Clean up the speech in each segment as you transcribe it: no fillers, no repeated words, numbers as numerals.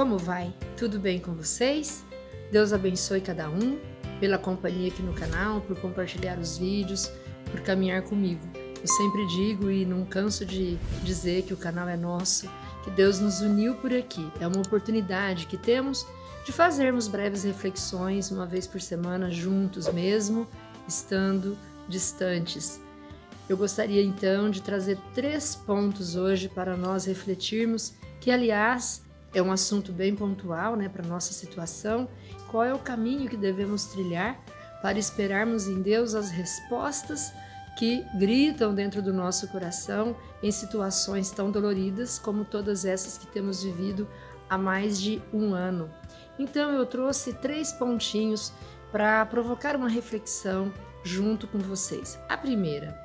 Como vai? Tudo bem com vocês? Deus abençoe cada um, pela companhia aqui no canal, por compartilhar os vídeos, por caminhar comigo. Eu sempre digo e não canso de dizer que o canal é nosso, que Deus nos uniu por aqui. É uma oportunidade que temos de fazermos breves reflexões uma vez por semana juntos mesmo, estando distantes. Eu gostaria então de trazer 3 pontos hoje para nós refletirmos, que aliás é um assunto bem pontual, para a nossa situação. Qual é o caminho que devemos trilhar para esperarmos em Deus as respostas que gritam dentro do nosso coração em situações tão doloridas como todas essas que temos vivido há mais de um ano. Então eu trouxe 3 pontinhos para provocar uma reflexão junto com vocês. A primeira,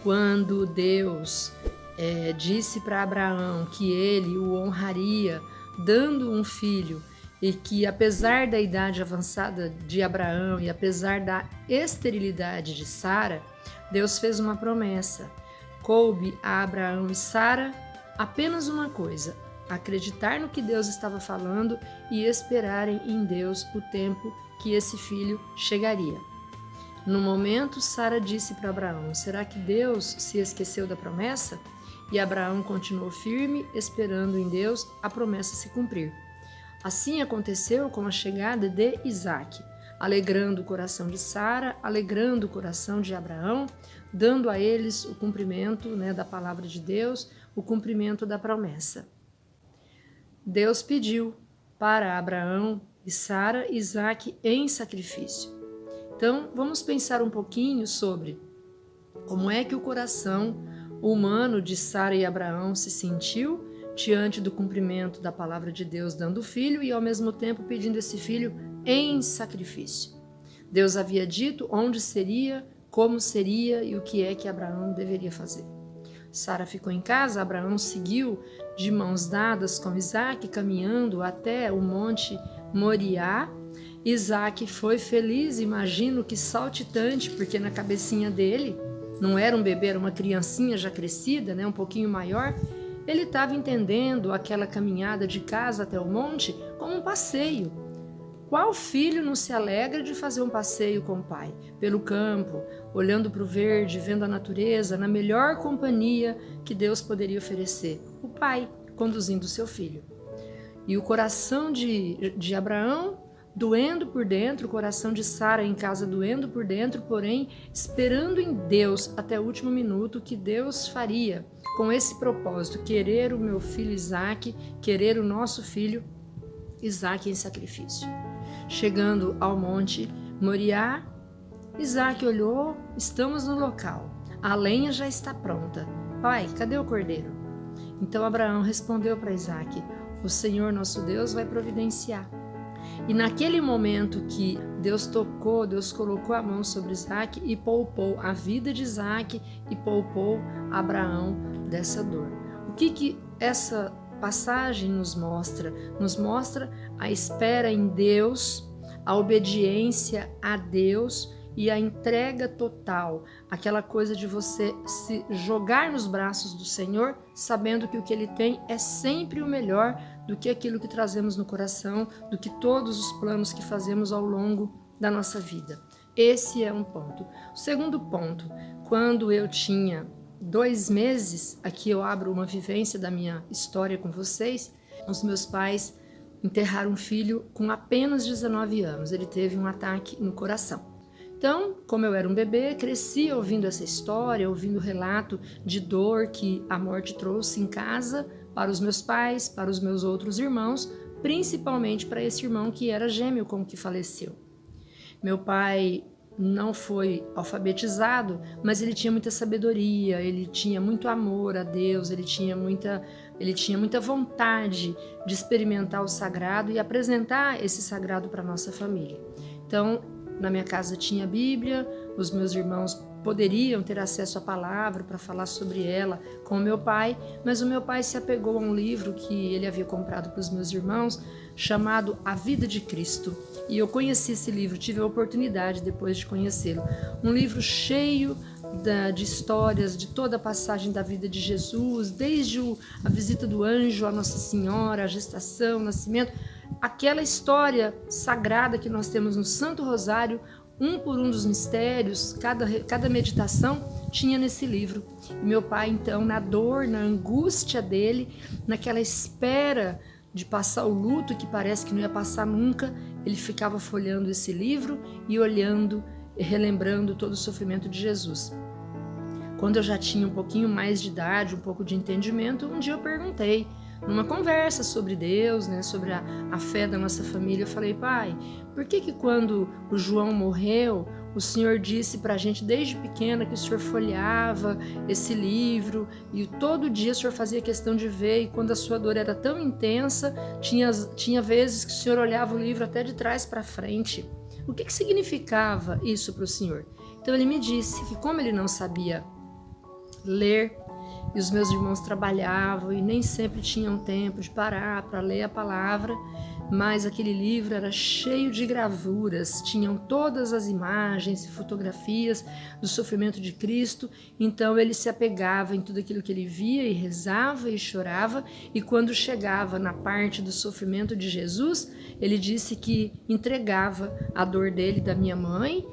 quando Deus disse para Abraão que ele o honraria dando um filho, e que apesar da idade avançada de Abraão e apesar da esterilidade de Sara, Deus fez uma promessa. Coube a Abraão e Sara apenas uma coisa: acreditar no que Deus estava falando e esperarem em Deus o tempo que esse filho chegaria. No momento, Sara disse para Abraão: será que Deus se esqueceu da promessa? E Abraão continuou firme, esperando em Deus a promessa se cumprir. Assim aconteceu com a chegada de Isaque, alegrando o coração de Sara, alegrando o coração de Abraão, dando a eles o cumprimento da palavra de Deus, o cumprimento da promessa. Deus pediu para Abraão e Sara Isaque em sacrifício. Então, vamos pensar um pouquinho sobre como é que o coração humano de Sara e Abraão se sentiu diante do cumprimento da palavra de Deus, dando o filho e ao mesmo tempo pedindo esse filho em sacrifício. Deus havia dito onde seria, como seria e o que é que Abraão deveria fazer. Sara ficou em casa, Abraão seguiu de mãos dadas com Isaque, caminhando até o monte Moriá. Isaque foi feliz, imagino que saltitante, porque na cabecinha dele não era um bebê, era uma criancinha já crescida, um pouquinho maior. Ele estava entendendo aquela caminhada de casa até o monte como um passeio. Qual filho não se alegra de fazer um passeio com o pai? Pelo campo, olhando para o verde, vendo a natureza, na melhor companhia que Deus poderia oferecer. O pai conduzindo o seu filho. E o coração de Abraão doendo por dentro, o coração de Sara em casa doendo por dentro, porém esperando em Deus até o último minuto que Deus faria com esse propósito: querer o meu filho Isaque, querer o nosso filho Isaque em sacrifício. Chegando ao monte Moriá, Isaque olhou: estamos no local, a lenha já está pronta. Pai, cadê o cordeiro? Então Abraão respondeu para Isaque: o Senhor nosso Deus vai providenciar. E naquele momento que Deus tocou, Deus colocou a mão sobre Isaque e poupou a vida de Isaque e poupou Abraão dessa dor. O que essa passagem nos mostra? Nos mostra a espera em Deus, a obediência a Deus e a entrega total, aquela coisa de você se jogar nos braços do Senhor, sabendo que o que Ele tem é sempre o melhor do que aquilo que trazemos no coração, do que todos os planos que fazemos ao longo da nossa vida. Esse é um ponto. O segundo ponto, quando eu tinha 2 meses, aqui eu abro uma vivência da minha história com vocês, os meus pais enterraram um filho com apenas 19 anos, ele teve um ataque no coração. Então, como eu era um bebê, cresci ouvindo essa história, ouvindo o relato de dor que a morte trouxe em casa para os meus pais, para os meus outros irmãos, principalmente para esse irmão que era gêmeo com o que faleceu. Meu pai não foi alfabetizado, mas ele tinha muita sabedoria, ele tinha muito amor a Deus, ele tinha muita vontade de experimentar o sagrado e apresentar esse sagrado para a nossa família. Então, na minha casa tinha Bíblia, os meus irmãos poderiam ter acesso à palavra para falar sobre ela com o meu pai, mas o meu pai se apegou a um livro que ele havia comprado para os meus irmãos, chamado A Vida de Cristo. E eu conheci esse livro, tive a oportunidade depois de conhecê-lo. Um livro cheio de histórias, de toda a passagem da vida de Jesus, desde a visita do anjo a Nossa Senhora, a gestação, o nascimento, aquela história sagrada que nós temos no Santo Rosário, um por um dos mistérios, cada meditação tinha nesse livro. E meu pai, então, na dor, na angústia dele, naquela espera de passar o luto que parece que não ia passar nunca, ele ficava folheando esse livro e olhando e relembrando todo o sofrimento de Jesus. Quando eu já tinha um pouquinho mais de idade, um pouco de entendimento, um dia eu perguntei, numa conversa sobre Deus, né, sobre a fé da nossa família, eu falei: pai, por que quando o João morreu, o Senhor disse pra gente desde pequena que o Senhor folheava esse livro e todo dia o Senhor fazia questão de ver, e quando a sua dor era tão intensa, tinha vezes que o Senhor olhava o livro até de trás para frente. O que significava isso para o Senhor? Então ele me disse que, como ele não sabia ler, e os meus irmãos trabalhavam e nem sempre tinham tempo de parar para ler a palavra, mas aquele livro era cheio de gravuras, tinham todas as imagens e fotografias do sofrimento de Cristo, então ele se apegava em tudo aquilo que ele via e rezava e chorava, e quando chegava na parte do sofrimento de Jesus, ele disse que entregava a dor dele, da minha mãe,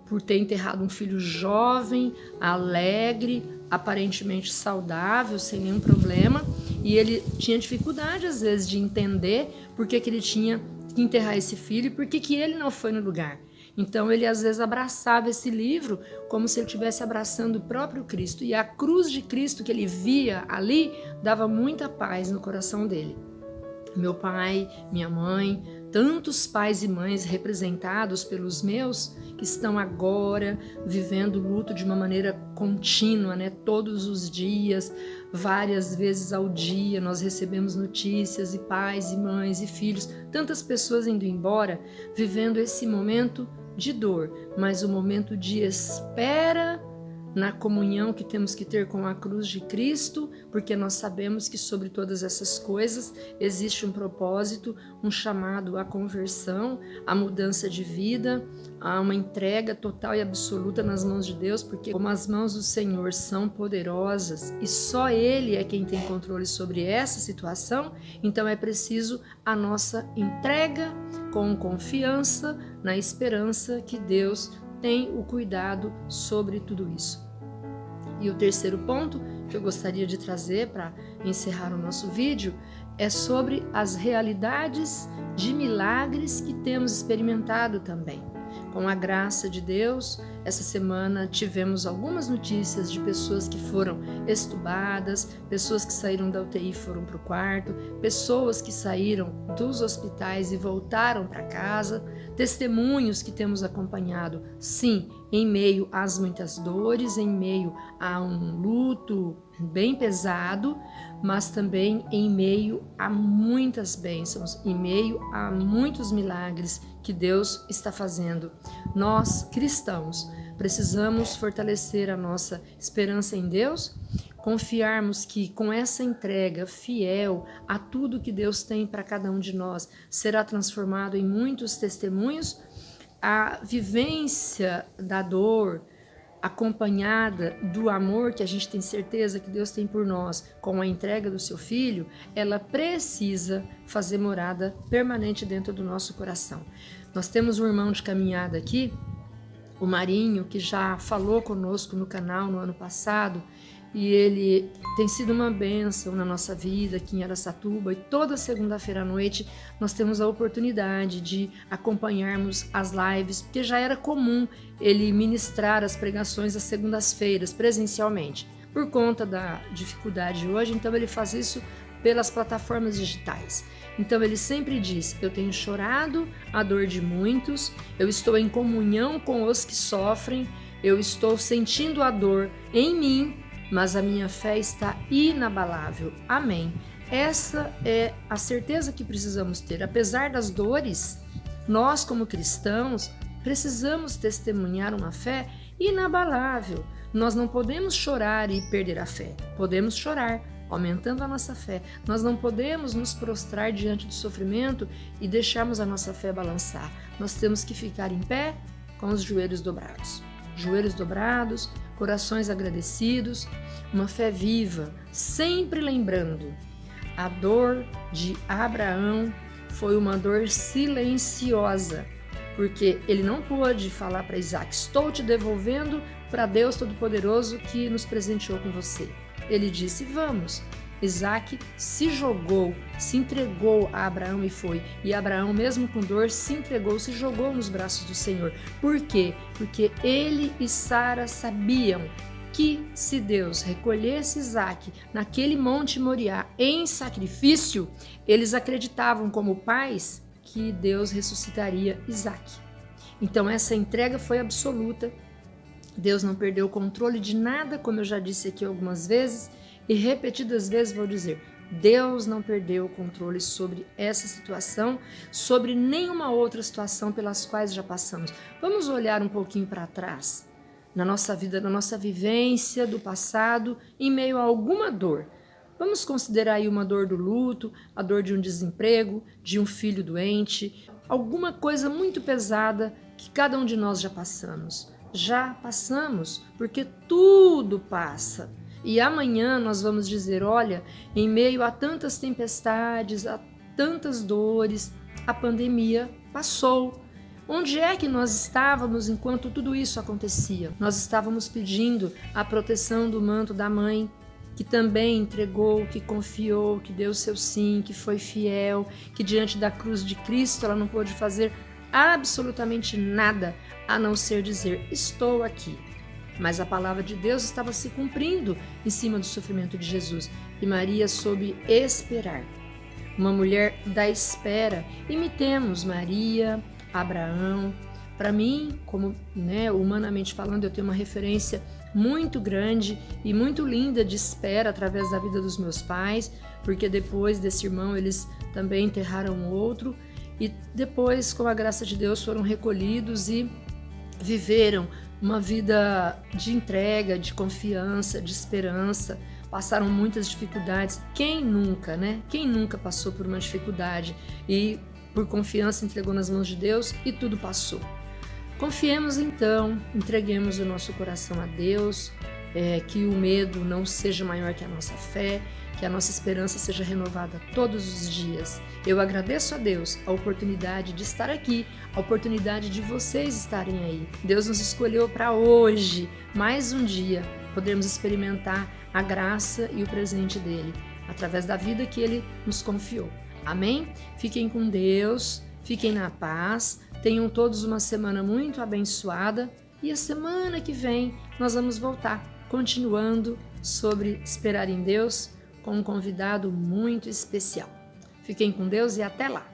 por ter enterrado um filho jovem, alegre, aparentemente saudável, sem nenhum problema, e ele tinha dificuldade às vezes de entender por que ele tinha que enterrar esse filho e por que ele não foi no lugar. Então ele às vezes abraçava esse livro como se ele estivesse abraçando o próprio Cristo, e a cruz de Cristo que ele via ali dava muita paz no coração dele. Meu pai, minha mãe, tantos pais e mães representados pelos meus, que estão agora vivendo o luto de uma maneira contínua, né? Todos os dias, várias vezes ao dia, nós recebemos notícias, e pais e mães e filhos, tantas pessoas indo embora, vivendo esse momento de dor, mas o momento de espera na comunhão que temos que ter com a cruz de Cristo, porque nós sabemos que sobre todas essas coisas existe um propósito, um chamado à conversão, à mudança de vida, a uma entrega total e absoluta nas mãos de Deus, porque como as mãos do Senhor são poderosas e só Ele é quem tem controle sobre essa situação, então é preciso a nossa entrega com confiança, na esperança que Deus tem o cuidado sobre tudo isso. E o terceiro ponto que eu gostaria de trazer para encerrar o nosso vídeo é sobre as realidades de milagres que temos experimentado também. Com a graça de Deus, essa semana tivemos algumas notícias de pessoas que foram estubadas, pessoas que saíram da UTI e foram para o quarto, pessoas que saíram dos hospitais e voltaram para casa, testemunhos que temos acompanhado, sim, em meio às muitas dores, em meio a um luto bem pesado, mas também em meio a muitas bênçãos, em meio a muitos milagres que Deus está fazendo. Nós, cristãos, precisamos fortalecer a nossa esperança em Deus, confiarmos que com essa entrega fiel a tudo que Deus tem para cada um de nós, será transformado em muitos testemunhos. A vivência da dor, acompanhada do amor que a gente tem certeza que Deus tem por nós, com a entrega do seu Filho, ela precisa fazer morada permanente dentro do nosso coração. Nós temos um irmão de caminhada aqui, o Marinho, que já falou conosco no canal no ano passado, e ele tem sido uma bênção na nossa vida aqui em Araçatuba, e toda segunda-feira à noite nós temos a oportunidade de acompanharmos as lives, porque já era comum ele ministrar as pregações às segundas-feiras presencialmente. Por conta da dificuldade hoje, então ele faz isso pelas plataformas digitais. Então ele sempre diz: eu tenho chorado a dor de muitos, eu estou em comunhão com os que sofrem, eu estou sentindo a dor em mim, mas a minha fé está inabalável. Amém. Essa é a certeza que precisamos ter. Apesar das dores, nós como cristãos Precisamos testemunhar uma fé inabalável. Nós não podemos chorar e perder a fé. Podemos chorar, aumentando a nossa fé. Nós não podemos nos prostrar diante do sofrimento e deixarmos a nossa fé balançar. Nós temos que ficar em pé com os joelhos dobrados. Joelhos dobrados, corações agradecidos, uma fé viva, sempre lembrando. A dor de Abraão foi uma dor silenciosa, porque ele não pôde falar para Isaac: estou te devolvendo para Deus Todo-Poderoso que nos presenteou com você. Ele disse: vamos. Isaac se jogou, se entregou a Abraão e foi. E Abraão, mesmo com dor, se entregou, se jogou nos braços do Senhor. Por quê? Porque ele e Sara sabiam que se Deus recolhesse Isaac naquele monte Moriá em sacrifício, eles acreditavam como pais que Deus ressuscitaria Isaac. Então essa entrega foi absoluta. Deus não perdeu o controle de nada, como eu já disse aqui algumas vezes, e repetidas vezes vou dizer, Deus não perdeu o controle sobre essa situação, sobre nenhuma outra situação pelas quais já passamos. Vamos olhar um pouquinho para trás, na nossa vida, na nossa vivência do passado, em meio a alguma dor. Vamos considerar aí uma dor do luto, a dor de um desemprego, de um filho doente, alguma coisa muito pesada que cada um de nós já passamos. Já passamos, porque tudo passa. E amanhã nós vamos dizer, olha, em meio a tantas tempestades, a tantas dores, a pandemia passou. Onde é que nós estávamos enquanto tudo isso acontecia? Nós estávamos pedindo a proteção do manto da mãe, que também entregou, que confiou, que deu seu sim, que foi fiel, que diante da cruz de Cristo ela não pôde fazer absolutamente nada a não ser dizer, estou aqui. Mas a palavra de Deus estava se cumprindo em cima do sofrimento de Jesus. E Maria soube esperar. Uma mulher da espera. Imitemos Maria, Abraão. Para mim, como humanamente falando, eu tenho uma referência muito grande e muito linda de espera através da vida dos meus pais, porque depois desse irmão eles também enterraram outro e depois, com a graça de Deus, foram recolhidos e viveram uma vida de entrega, de confiança, de esperança. Passaram muitas dificuldades. Quem nunca, né? Quem nunca passou por uma dificuldade e por confiança entregou nas mãos de Deus e tudo passou. Confiemos então, entreguemos o nosso coração a Deus, que o medo não seja maior que a nossa fé, que a nossa esperança seja renovada todos os dias. Eu agradeço a Deus a oportunidade de estar aqui, a oportunidade de vocês estarem aí. Deus nos escolheu para hoje, mais um dia, podermos experimentar a graça e o presente dele, através da vida que ele nos confiou. Amém? Fiquem com Deus, fiquem na paz, tenham todos uma semana muito abençoada e a semana que vem nós vamos voltar, continuando sobre esperar em Deus, com um convidado muito especial. Fiquem com Deus e até lá!